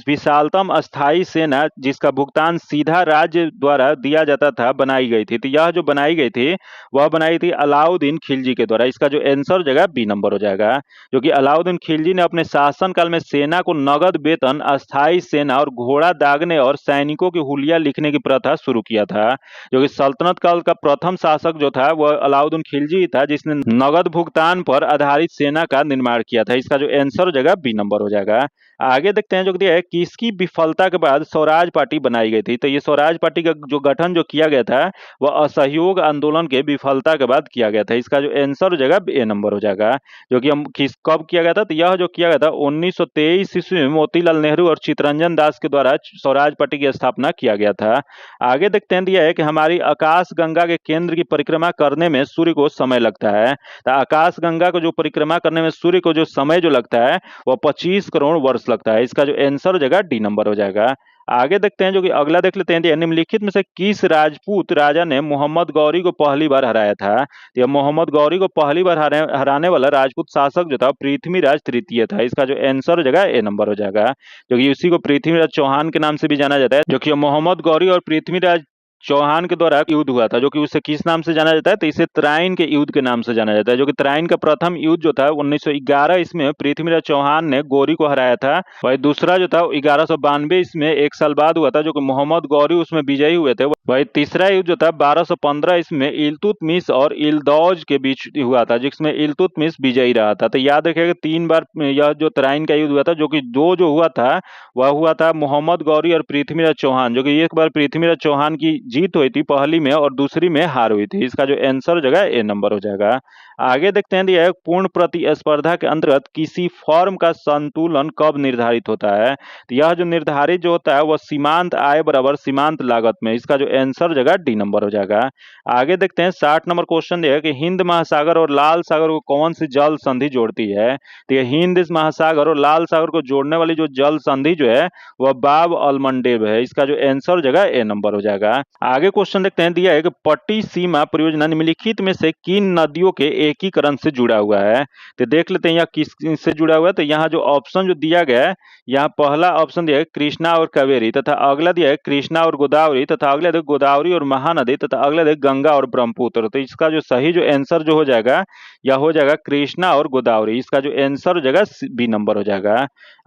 विशालतम अस्थायी सेना जिसका भुगतान सीधा राज्य द्वारा दिया जाता था बनाई गई थी। तो यह जो बनाई गई थी वह बनाई थी अलाउद्दीन खिलजी के द्वारा। इसका जो आंसर हो जाएगा बी नंबर हो जाएगा, जो कि अलाउद्दीन खिलजी ने अपने शासनकाल में सेना को नगद वेतन, अस्थायी सेना और घोड़ा दागने और सैनिकों की हुलिया लिखने की प्रथा शुरू किया था। जो कि सल्तनत काल का प्रथम शासक जो था वह अलाउद्दीन खिलजी ही था जिसने नगद भुगतान पर आधारित सेना का निर्माण किया था। इसका जो आंसर हो जाएगा बी नंबर हो जाएगा। आगे देखते हैं जो दिया है किसकी विफलता के बाद स्वराज पार्टी बनाई गई थी। तो ये स्वराज पार्टी का जो गठन जो किया गया था वह असहयोग आंदोलन के विफलता के बाद किया गया था। इसका जो आंसर हो जाएगा ए नंबर हो जाएगा, जो कि हम किस कब किया गया था। तो यह जो किया गया था 1923 ईस्वी में मोतीलाल नेहरू और चित्तरंजन दास के द्वारा स्वराज पार्टी की स्थापना किया गया था। आगे देखते हैं दिया है कि हमारी आकाश गंगा के केंद्र की परिक्रमा करने में सूर्य को समय लगता है। तो आकाश गंगा को जो परिक्रमा करने में सूर्य को जो समय जो लगता है वह 25 करोड़ वर्ष लगता है। इसका जो आंसर हो जाएगा डी नंबर हो जाएगा। आगे देखते हैं जो कि अगला देख लेते हैं निम्नलिखित में से किस राजपूत राजा ने मोहम्मद गौरी को पहली बार हराया था। यह मोहम्मद गौरी को पहली बार हराने वाला राजपूत शासक जो था पृथ्वीराज तृतीय था। इसका जो आंसर हो जाएगा ए नंबर हो जाएगा, जो कि उसी को पृथ्वीराज चौहान के नाम से भी जाना जाता है। जो कि मोहम्मद गौरी और पृथ्वीराज चौहान के द्वारा युद्ध हुआ था, जो कि उसे किस नाम से जाना जाता है, तो इसे तराइन के युद्ध के नाम से जाना जाता है। जो कि तराइन का प्रथम युद्ध जो था 1911 इसमें पृथ्वीराज चौहान ने गौरी को हराया था। वही दूसरा जो था 1192 इसमें 1 साल बाद हुआ था, जो कि मोहम्मद गौरी उसमें विजयी हुए थे। वही तीसरा युद्ध जो था 1215 इसमें इल्तुतमिश और इल्दौज के बीच हुआ था, जिसमें इल्तुतमिश विजयी रहा था। तो याद रखिएगा 3 बार यह जो तराइन का युद्ध हुआ था, जो कि 2 जो हुआ था वह हुआ था मोहम्मद गौरी और पृथ्वीराज चौहान, जो कि एक बार पृथ्वीराज चौहान की जीत हुई थी पहली में और दूसरी में हार हुई थी। इसका जो आंसर हो जाएगा ए नंबर हो जाएगा। आगे देखते हैं दिया है पूर्ण प्रतिस्पर्धा के अंतर्गत किसी फॉर्म का संतुलन कब निर्धारित होता है। तो यह जो निर्धारित जो होता है वह सीमांत आय बराबर सीमांत लागत में। इसका जो आंसर हो जाएगा डी नंबर हो जाएगा। आगे देखते हैं 60 नंबर क्वेश्चन दिया है कि हिंद महासागर और लाल सागर को कौन सी जल संधि जोड़ती है। तो यह हिंद महासागर और लाल सागर को जोड़ने वाली जो जल संधि जो है वह बाब अलमंडेब है। इसका जो आंसर हो जाएगा ए नंबर हो जाएगा। आगे क्वेश्चन देखते हैं दिया है कि पट्टी सीमा परियोजना निम्नलिखित में से किन नदियों के एकीकरण से जुड़ा हुआ है। तो देख लेते हैं यहाँ किस से जुड़ा हुआ है। तो यहाँ जो ऑप्शन जो दिया गया है, यहाँ पहला ऑप्शन दिया है कृष्णा और कावेरी, तथा अगला दिया है कृष्णा और गोदावरी, तथा अगला दिया गोदावरी और महानदी, तथा अगला दिया गंगा और ब्रह्मपुत्र। तो इसका जो सही जो आंसर जो हो जाएगा यह हो जाएगा कृष्णा और गोदावरी। इसका जो आंसर हो जाएगा बी नंबर हो जाएगा।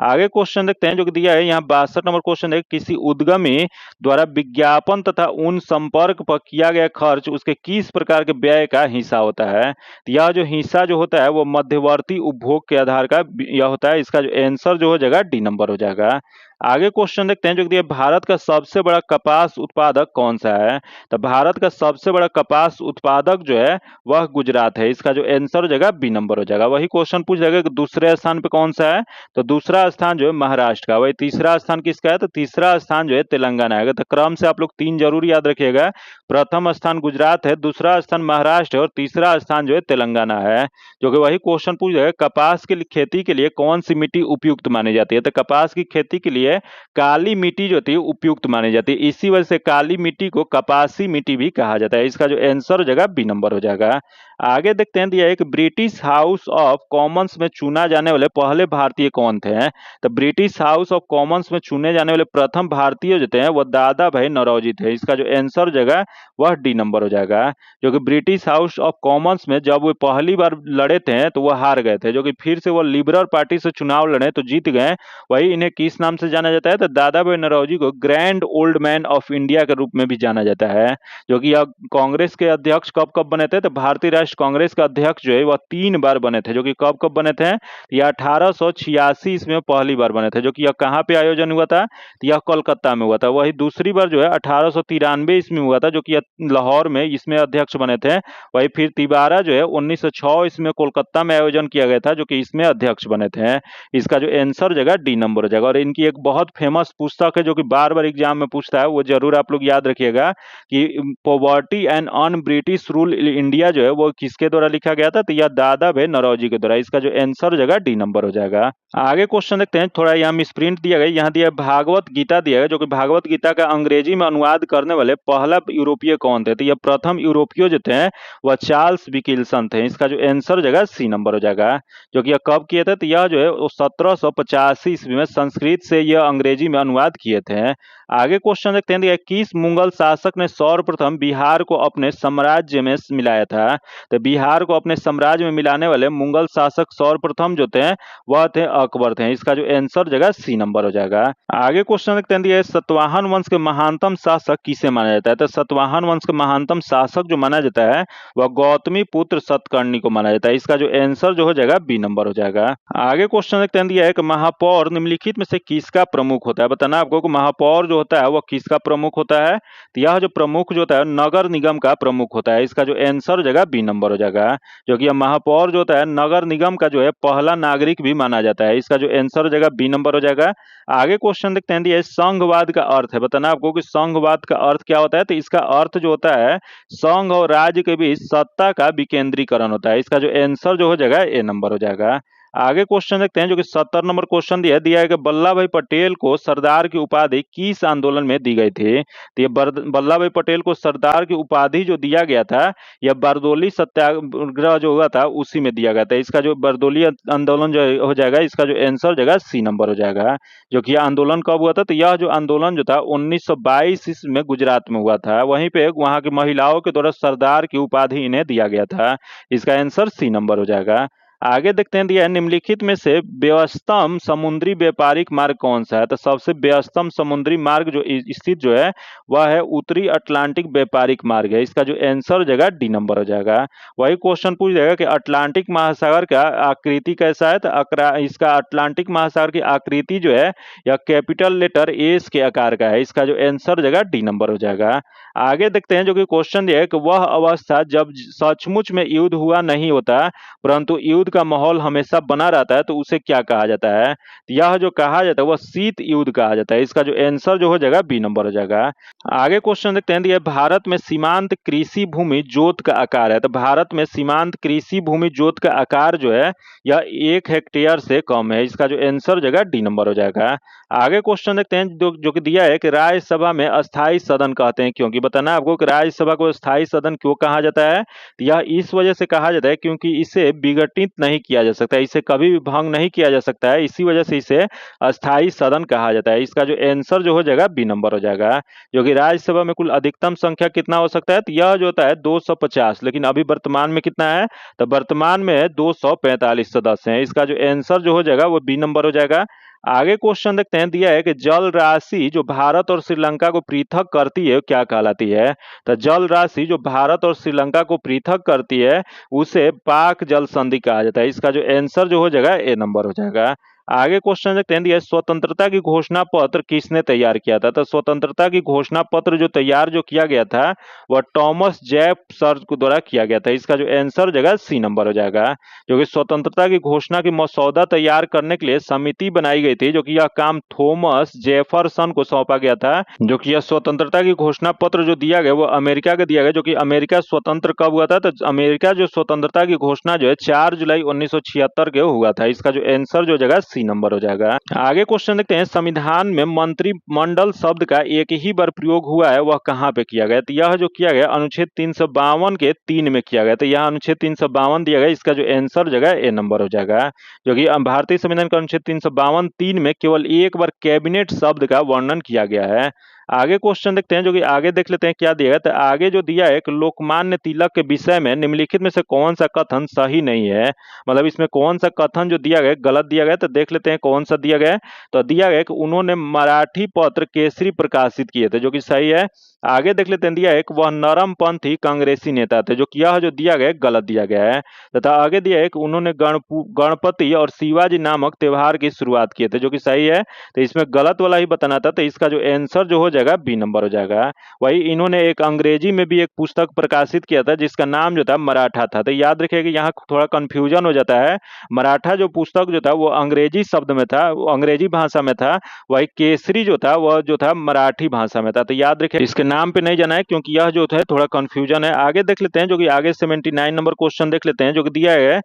आगे क्वेश्चन देखते हैं जो दिया है यहाँ 62 नंबर क्वेश्चन है किसी उद्यमी द्वारा विज्ञापन तथा उन संपर्क पर किया गया खर्च उसके किस प्रकार के व्यय का हिस्सा होता है। यह जो हिस्सा जो होता है वो मध्यवर्ती उपभोग के आधार का यह होता है। इसका जो आंसर जो हो जाएगा डी नंबर हो जाएगा। आगे क्वेश्चन देखते हैं जो दिया भारत का सबसे बड़ा कपास उत्पादक कौन सा है। तो भारत का सबसे बड़ा कपास उत्पादक जो है वह गुजरात है। इसका जो आंसर हो जाएगा बी नंबर हो जाएगा। वही क्वेश्चन पूछ जाएगा कि दूसरे स्थान पे कौन सा है, तो दूसरा स्थान जो है महाराष्ट्र का। वही तीसरा स्थान किसका है, तो तीसरा स्थान जो है तेलंगाना है। तो क्रम से आप लोग 3 जरूर याद रखिएगा, प्रथम स्थान गुजरात है, दूसरा स्थान महाराष्ट्र है और तीसरा स्थान जो है तेलंगाना है। जो कि वही क्वेश्चन पूछ जाएगा कपास की खेती के लिए कौन सी मिट्टी उपयुक्त मानी जाती है। तो कपास की खेती के लिए है काली मिट्टी जो थी उपयुक्त मानी जाती है, इसी वजह से काली मिट्टी को कपासी मिट्टी भी कहा जाता है। इसका जो आंसर हो जाएगा बी नंबर हो जाएगा। आगे देखते हैं, दिया एक ब्रिटिश हाउस ऑफ कॉमन्स में चुना जाने वाले पहले भारतीय कौन थे? तो ब्रिटिश हाउस ऑफ कॉमन्स में चुने जाने वाले प्रथम भारतीय जो थे वो दादा भाई नौरोजी थे। इसका जो आंसर हो जाएगा वह डी नंबर हो जाएगा। जो कि ब्रिटिश हाउस ऑफ कॉमन्स में जब वो पहली बार लड़े थे तो वो हार गए थे, जो कि फिर से वो लिबरल पार्टी से चुनाव लड़े तो जीत गए। वही इन्हें किस नाम से जाना जाता है? तो दादा भाई नौरोजी को grand old man of India के रूप में भी जाना जाता है। जो कि यह कांग्रेस के अध्यक्ष कब कब बने थे? तो भारतीय राष्ट्रीय कांग्रेस का अध्यक्ष जो है वह 3 बार बने थे। जो कि कब कब बने थे? यह 1886 ईस्वी में पहली बार बने थे। जो कि यह कहाँ पे आयोजन हुआ था? तो यह कोलकाता में हुआ था। वही दूसरी बार जो है 1893 ईस्वी में हुआ था, जो कि यह लाहौर में इसमें अध्यक्ष बने थे। वही फिर तिबारा जो है 1906 इसमें कोलकाता में आयोजन किया गया था, जो कि इसमें अध्यक्ष बने थे। इसका जो आंसर हो जाएगा डी नंबर हो जाएगा। और इनकी एक बहुत फेमस पुस्तक है जो कि बार बार एग्जाम में पूछता है, वो जरूर आप लोग याद रखिएगा कि poverty and un British rule India जो है वो किसके द्वारा लिखा गया था? तो यह दादा भाई नौरोजी के द्वारा। इसका जो आंसर हो जाएगा डी नंबर हो जाएगा। आगे क्वेश्चन देखते हैं, थोड़ा यहाँ मिसप्रिंट दिया गया, यहाँ दिया भागवत गीता दिया गया, जो कि भागवत गीता का अंग्रेजी में अनुवाद करने वाले पहला यूरोपीय कौन थे? तो यह प्रथम यूरोपीय जो थे वह चार्ल्स विकिल्सन थे। इसका जो आंसर हो जाएगा सी नंबर हो जाएगा। जो कि यह कब किए थे? तो यह जो है 1785 ईस्वी में संस्कृत से यह अंग्रेजी में अनुवाद किए थे। आगे क्वेश्चन देखते हैं, किस मुगल शासक ने सर्वप्रथम बिहार को अपने साम्राज्य में मिलाया था? तो बिहार को अपने साम्राज्य में मिलाने वाले मुगल शासक सर्वप्रथम जो थे वह थे अकबर थे। इसका जो आंसर जगह सी नंबर हो जाएगा। आगे क्वेश्चन देखते हैं, सतवाहन वंश के महानतम शासक किसे माना जाता है? तो सतवाहन वंश के महानतम शासक जो माना जाता है वह गौतमी पुत्र सतकर्णी को माना जाता है। इसका जो आंसर जो हो जाएगा बी नंबर हो जाएगा। आगे क्वेश्चन देखते हैं, कि महापौर निम्नलिखित में से किसका प्रमुख होता है? बताना आपको कि महापौर जो होता है वह किसका प्रमुख होता है? तो यह जो प्रमुख जो होता है नगर निगम का प्रमुख होता है। इसका जो आंसर हो जाएगा बी नंबर हो जाएगा। जो कि यह महापौर जो होता है नगर निगम का जो है पहला नागरिक भी माना जाता है। इसका जो आंसर हो जाएगा बी नंबर हो जाएगा। आगे क्वेश्चन देखते हैं, ये संघवाद का अर्थ है। बताना आपको कि संघवाद का अर्थ क्या होता है? तो इसका अर्थ जो होता है संघ और राज्य के बीच सत्ता का विकेंद्रीकरण होता है। इसका जो आंसर जो हो जाएगा ए नंबर हो जाएगा। आगे क्वेश्चन देखते हैं, जो कि 70 नंबर क्वेश्चन दिया है कि वल्लभ भाई पटेल को सरदार की उपाधि किस आंदोलन में दी गई थी? तो ये वल्लभ भाई पटेल को सरदार की उपाधि जो दिया गया था यह बारदोली सत्याग्रह जो हुआ था उसी में दिया गया था। इसका जो बारदोली आंदोलन जो हो जाएगा, इसका जो आंसर हो जाएगा सी नंबर हो जाएगा। जो कि यह आंदोलन कब हुआ था? तो यह जो आंदोलन जो था 1922 ईस्वी में गुजरात में हुआ था। वहीं पे वहां की महिलाओं के द्वारा सरदार की उपाधि इन्हें दिया गया था। इसका आंसर सी नंबर हो जाएगा। आगे देखते हैं, दिया है निम्नलिखित में से व्यस्तम समुद्री व्यापारिक मार्ग कौन सा है? तो सबसे व्यस्तम समुद्री मार्ग जो स्थित जो है वह है उत्तरी अटलांटिक व्यापारिक मार्ग है। इसका जो आंसर हो जाएगा डी नंबर हो जाएगा। वही क्वेश्चन पूछ जाएगा कि अटलांटिक महासागर का आकृति कैसा है? तो इसका अटलांटिक महासागर की आकृति जो है यह कैपिटल लेटर एस के आकार का है। इसका जो आंसर हो जाएगा डी नंबर हो जाएगा। आगे देखते हैं, जो कि क्वेश्चन दिया है कि वह अवस्था जब सचमुच में युद्ध हुआ नहीं होता परंतु युद्ध का माहौल हमेशा बना रहता है तो उसे क्या कहा जाता है? यह जो कहा जाता है वह शीत युद्ध कहा जाता है। इसका जो आंसर जो हो जाएगा बी नंबर हो जाएगा। आगे क्वेश्चन देखते हैं, यह भारत में सीमांत कृषि भूमि जोत का आकार है। तो भारत में सीमांत कृषि भूमि जोत का आकार जो है यह 1 हेक्टेयर से कम है। इसका जो आंसर हो जाएगा डी नंबर हो जाएगा। आगे क्वेश्चन देखते हैं, जो कि दिया है कि राज्यसभा में अस्थायी सदन कहते हैं क्योंकि बताना आपको कि राज्यसभा को अस्थायी सदन क्यों कहा जाता है? यह इस वजह से कहा जाता है क्योंकि इसे विघटित नहीं किया जा सकता, इसे कभी भी भंग नहीं किया जा सकता है, इसी वजह से इसे अस्थायी सदन कहा जाता है। इसका जो आंसर जो हो जाएगा बी नंबर हो जाएगा। जो कि राज्यसभा में कुल अधिकतम संख्या कितना हो सकता है? तो यह जो होता है 250, लेकिन अभी वर्तमान में कितना है? तो वर्तमान में 245 सदस्य हैं। इसका जो आंसर जो हो जाएगा वो बी नंबर हो जाएगा। आगे क्वेश्चन देखते हैं, दिया है कि जल राशि जो भारत और श्रीलंका को पृथक करती है क्या कहलाती है? तो जल राशि जो भारत और श्रीलंका को पृथक करती है उसे पाक जल संधि कहा जाता है। इसका जो आंसर जो हो जाएगा ए नंबर हो जाएगा। आगे क्वेश्चन देखते हैं, स्वतंत्रता की घोषणा पत्र किसने तैयार किया था? तो स्वतंत्रता की घोषणा पत्र जो किया गया था वह टॉमस जेफरसन के द्वारा किया गया था। इसका जो आंसर जगह सी नंबर हो जाएगा। जो कि स्वतंत्रता की घोषणा की मसौदा तैयार करने के लिए समिति बनाई गई थी, जो कि यह काम थॉमस जेफरसन को सौंपा गया था। जो कि यह स्वतंत्रता की घोषणा पत्र जो दिया गया वो अमेरिका का दिया गया। जो कि अमेरिका स्वतंत्र कब हुआ था? तो अमेरिका जो स्वतंत्रता की घोषणा जो है 4 जुलाई 1976 के हुआ था। इसका जो आंसर जो जगह सी नंबर हो जाएगा। आगे क्वेश्चन देखते हैं, संविधान में मंत्रिमंडल शब्द का एक ही बार प्रयोग हुआ है, वह कहाँ पे किया गया? तो यह जो किया गया अनुच्छेद 352 के 3 में किया गया। तो यह अनुच्छेद 352 दिया गया, इसका जो आंसर जगह ए नंबर हो जाएगा। जो कि भारतीय संविधान का अनुच्छेद 352 3 में केवल एक बार कैबिनेट शब्द का वर्णन किया गया है। आगे क्वेश्चन देखते हैं, जो कि आगे देख लेते हैं क्या दिया गया। तो आगे जो दिया है कि लोकमान्य तिलक के विषय में निम्नलिखित में से कौन सा कथन सही नहीं है, मतलब इसमें कौन सा कथन जो दिया गया गलत दिया गया। तो देख लेते हैं कौन सा दिया गया। तो दिया गया कि उन्होंने मराठी पत्र केसरी प्रकाशित किए थे, जो कि सही है। आगे देख लेते हैं, दिया है कि वह नरमपंथी कांग्रेसी नेता थे, जो कि यह जो दिया गया गलत दिया गया है। तथा आगे दिया है कि उन्होंने गणपति और शिवाजी नामक त्योहार की शुरुआत किए थे, जो कि सही है। तो इसमें गलत वाला ही बताना था, तो इसका जो आंसर जो हो जाएगा बी नंबर हो जाएगा। वही इन्होंने एक अंग्रेजी में भी एक पुस्तक प्रकाशित किया था जिसका नाम जो था मराठा था। तो याद रखिए कि यहाँ थोड़ा कंफ्यूजन हो जाता है। मराठा जो पुस्तक जो था वो अंग्रेजी शब्द में था, वो अंग्रेजी भाषा में था। वही केसरी जो था वह जो था मराठी भाषा में था। तो याद रखिए इसके नाम पे नहीं जाना है, क्योंकि यह जो है थोड़ा कंफ्यूजन है। आगे देख लेते हैं, जो कि आगे 79 नंबर क्वेश्चन देख लेते हैं, जो कि दिया है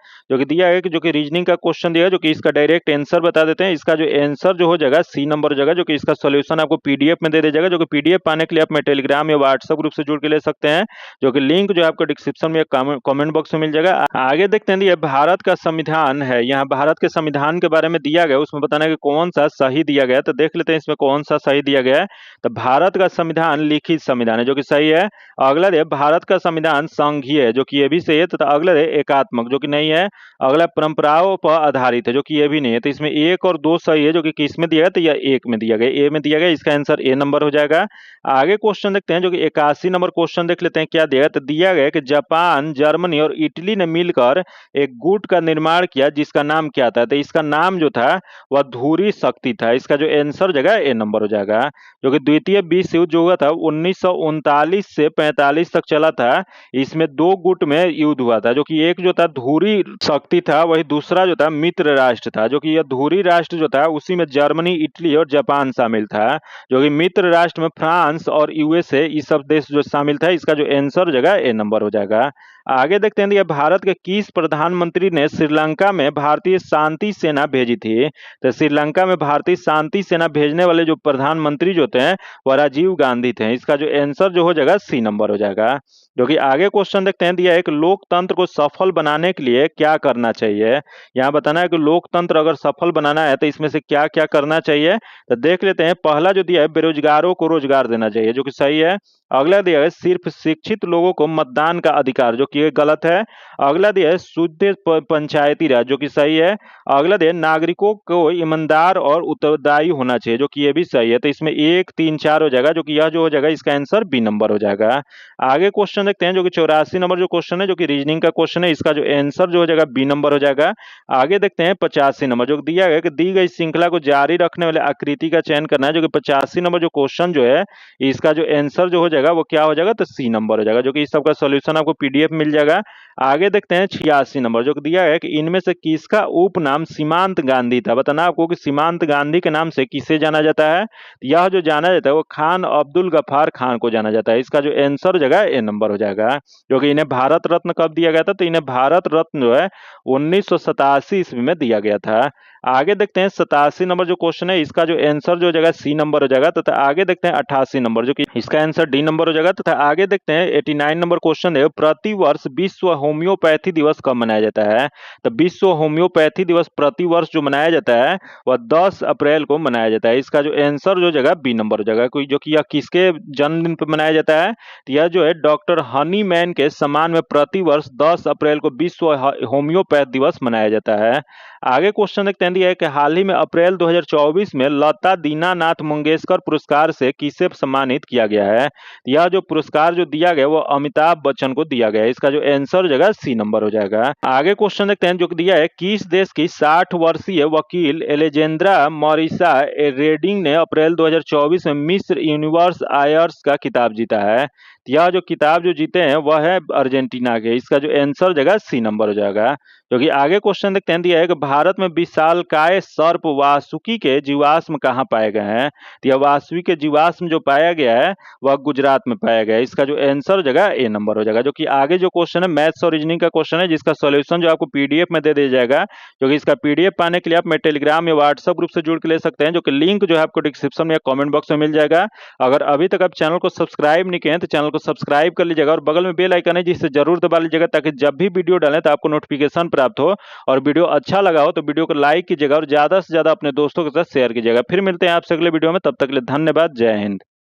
जो कि रीजनिंग का क्वेश्चन दिया है, जो कि इसका डायरेक्ट आंसर बता देते हैं। इसका जो आंसर जो हो जाएगा सी नंबर हो जाएगा, जो कि इसका सॉल्यूशन आपको पीडीएफ में दे दिया जाएगा। जो कि पीडीएफ पाने के लिए आप मेरे टेलीग्राम या व्हाट्सएप ग्रुप से जुड़ के ले सकते हैं, जो कि लिंक जो है आपको डिस्क्रिप्शन में कमेंट बॉक्स में मिल जाएगा। आगे देखते हैं, ये भारत का संविधान है, यहाँ भारत के संविधान के बारे में दिया गया, उसमें बताना है कि कौन सा सही दिया गया। तो देख लेते हैं इसमें कौन सा सही दिया गया है। तो भारत का संविधान लिखित संविधान है, जो कि सही है। अगला है भारत का संविधान संघीय है, जो कि ये भी सही है। तथा अगला है एकात्मक, जो कि नहीं है। अगला परंपराओं पर आधारित है, जो कि ये भी नहीं है। तो इसमें एक और दो सही है, जो कि किस में दिया गया, तो यह एक में दिया गया, ए में दिया गया। इसका आंसर ए नंबर हो जाएगा। आगे क्वेश्चन देखते हैं, जो कि 81 नंबर क्वेश्चन देख लेते हैं क्या दिया गया। तो दिया गया कि जापान, जर्मनी और इटली ने मिलकर एक गुट का निर्माण किया, जिसका नाम क्या था। तो इसका नाम जो था वह धुरी शक्ति था। इसका जो आंसर जगह ए नंबर हो जाएगा। जो कि द्वितीय विश्व युद्ध जो हुआ था 1939 से 45 तक चला था। इसमें दो गुट में युद्ध हुआ था, जो कि एक जो था धुरी शक्ति था, वही दूसरा जो था मित्र राष्ट्र था। जो कि यह धुरी राष्ट्र जो था उसी में जर्मनी, इटली और जापान शामिल था। जो कि मित्र राष्ट्र में फ्रांस और यूएसए ये सब देश जो शामिल था। इसका जो आंसर जगह ए नंबर हो जाएगा। आगे देखते हैं, ये भारत के किस प्रधानमंत्री ने श्रीलंका में भारतीय शांति सेना भेजी थी। तो श्रीलंका में भारतीय शांति सेना भेजने वाले जो प्रधानमंत्री जो थे वह राजीव गांधी थे। इसका जो आंसर जो हो जाएगा सी नंबर हो जाएगा। जो कि आगे क्वेश्चन देखते हैं, दिया है कि लोकतंत्र को सफल बनाने के लिए क्या करना चाहिए। यहाँ बताना है कि लोकतंत्र अगर सफल बनाना है तो इसमें से क्या क्या करना चाहिए। तो देख लेते हैं, पहला जो दिया है बेरोजगारों को रोजगार देना चाहिए, जो कि सही है। अगला दिया है सिर्फ शिक्षित लोगों को मतदान का अधिकार, जो कि ये गलत है। अगला दिया है शुद्ध पंचायती राज, जो कि सही है। अगला दिया है नागरिकों को ईमानदार और उत्तरदायी होना चाहिए, जो कि ये भी सही है। तो इसमें 1 3 4 हो जाएगा, जो कि यह जो हो जाएगा इसका आंसर बी नंबर हो जाएगा। आगे क्वेश्चन देखते हैं, जो कि 84 नंबर जो क्वेश्चन है, जो कि रीजनिंग का क्वेश्चन है। इसका जो आंसर जो हो जाएगा बी नंबर हो जाएगा। आगे देखते हैं 85 नंबर, जो दिया गया कि दी गई श्रृंखला को जारी रखने वाले आकृति का चयन करना है। जो कि 85 नंबर जो क्वेश्चन जो है इसका जो आंसर जो हो जाएगा वो क्या हो जाएगा, तो सी नंबर हो जाएगा। जो कि इस सबका सॉल्यूशन आपको पीडीएफ मिल जाएगा। आगे देखते हैं 86 नंबर, जो दिया है कि इनमें से किसका उपनाम सीमांत गांधी था। बताना आपको कि सीमांत गांधी के नाम से किसे जाना जाता है। यह जो जाना जाता है वो खान अब्दुल गफ्फार खान को जाना जाता है। इसका जो आंसर हो जाएगा ए नंबर हो जाएगा। जो कि इन्हें भारत रत्न कब दिया गया था, तो इन्हें भारत रत्न जो है 1987 ईस्वी में दिया गया था। आगे देखते हैं 87 नंबर जो क्वेश्चन है, इसका जो आंसर जो हो जाएगा सी नंबर हो जाएगा। तथा आगे देखते हैं 88 नंबर, जो कि इसका आंसर डी नंबर हो जाएगा। तथा आगे देखते हैं 89 नंबर क्वेश्चन है, प्रति वर्ष विश्व होम्योपैथी दिवस कब मनाया जाता है। तो विश्व होम्योपैथी दिवस प्रति वर्ष जो मनाया जाता है वह 10 अप्रैल को मनाया जाता है। इसका जो आंसर जो हो जाएगा बी नंबर हो जाएगा। कोई जो कि यह किसके जन्मदिन पर मनाया जाता है, तो यह जो है डॉक्टर हनी मैन के सम्मान में प्रति वर्ष 10 अप्रैल को विश्व होम्योपैथ दिवस मनाया जाता है। आगे क्वेश्चन देखते हैं, दिया है कि हाल ही में अप्रैल 2024 में लता दीनानाथ मंगेशकर पुरस्कार से किसे सम्मानित किया गया है। यह जो पुरस्कार जो दिया गया वो अमिताभ बच्चन को दिया गया है। इसका जो आंसर हो जाएगा सी नंबर हो जाएगा। आगे क्वेश्चन देखते हैं, जो दिया है किस देश की 60 वर्षीय वकील एलेजेंड्रा मॉरिसा रेडिंग ने अप्रैल 2024 में मिस्र यूनिवर्स आयर्स का खिताब जीता है। तो यह जो किताब जो जीते हैं वह है अर्जेंटीना के। इसका जो आंसर जगह सी नंबर हो जाएगा। क्योंकि आगे क्वेश्चन देखते हैं, दिया है कि भारत में विशालकाय सर्प वासुकी के जीवाश्म कहाँ पाए गए हैं। तो यह वासुकी के जीवाश्म जो पाया गया है वह गुजरात में पाया गया है। इसका जो आंसर हो जाएगा ए नंबर हो जाएगा। जो कि आगे जो क्वेश्चन है मैथ्स और रीजनिंग का क्वेश्चन है, जिसका सॉल्यूशन जो आपको पीडीएफ में दे दिया जाएगा। क्योंकि इसका पीडीएफ पाने के लिए आप मेरे टेलीग्राम या व्हाट्सएप ग्रुप से जुड़ के ले सकते हैं, जो कि लिंक जो है आपको डिस्क्रिप्शन में या कमेंट बॉक्स में मिल जाएगा। अगर अभी तक आप चैनल को सब्सक्राइब नहीं किए हैं तो चैनल को सब्सक्राइब कर लीजिएगा, और बगल में बेल आइकन है जिसे जरूर दबा लीजिएगा, ताकि जब भी वीडियो डालें तो आपको नोटिफिकेशन प्राप्त हो। और वीडियो अच्छा लगा हो तो वीडियो को लाइक कीजिएगा और ज्यादा से ज्यादा अपने दोस्तों के साथ शेयर कीजिएगा। फिर मिलते हैं आपसे अगले वीडियो में, तब तक के लिए धन्यवाद। जय हिंद।